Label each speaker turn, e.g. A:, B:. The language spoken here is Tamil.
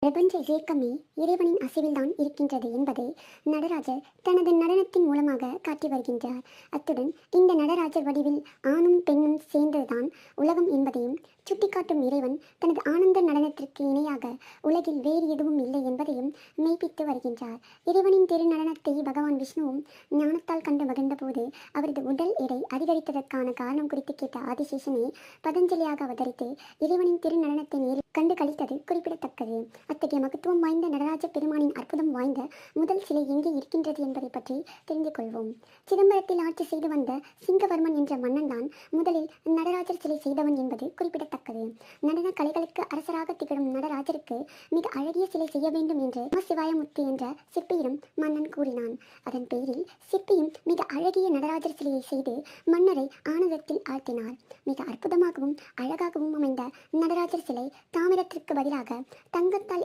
A: பிரபஞ்ச இயக்கமே இறைவனின் அசைவில்தான் இருக்கின்றது என்பதை நடராஜர் தனது நடனத்தின் மூலமாக காட்டி வருகின்றார். அத்துடன் இந்த நடராஜர் வடிவில் ஆணும் பெண்ணும் சேர்ந்ததுதான் உலகம் என்பதையும் சுட்டிக்காட்டும் இறைவன் தனது ஆனந்த நடனத்திற்கு இணையாக உலகில் வேறு எதுவும் இல்லை என்பதையும் மெய்ப்பித்து வருகின்றார். இறைவனின் திரு நடனத்தை பகவான் விஷ்ணுவும் ஞானத்தால் கண்டு மகிழ்ந்தபோது அவரது உடல் எடை அதிகரித்ததற்கான காரணம் குறித்து கேட்ட ஆதிசேஷனை பதஞ்சலியாக அவதரித்து இறைவனின் திரு நடனத்தை நேரில் கண்டு கழித்தது குறிப்பிடத்தக்கது. அத்தகைய மகத்துவம் வாய்ந்த நடராஜ பெருமானின் அற்புதம் வாய்ந்த முதல் சிலை எங்கே இருக்கின்றது என்பதை பற்றி தெரிந்து கொள்வோம். சிதம்பரத்தில் ஆட்சி செய்து வந்த சிங்கவர்மன் என்ற மன்னன் தான் முதலில் நடராஜர் சிலை செய்தவன் என்பது குறிப்பிடத்தக்கது. நடன கலைகளுக்கு அரசராக திகழும் நடராஜருக்கு மிக அழகிய சிலை செய்ய வேண்டும் என்று சிவாயமுத்து என்ற சிற்பியிடம் மன்னன் கூறினான். அதன் பேரில் சிற்பியும் மிக அழகிய நடராஜர் சிலையை செய்து மன்னரை ஆனந்தத்தில் ஆழ்த்தினார். மிக அற்புதமாகவும் அழகாகவும் அமைந்த நடராஜர் சிலை தாமிரத்திற்கு பதிலாக தங்கத்தால்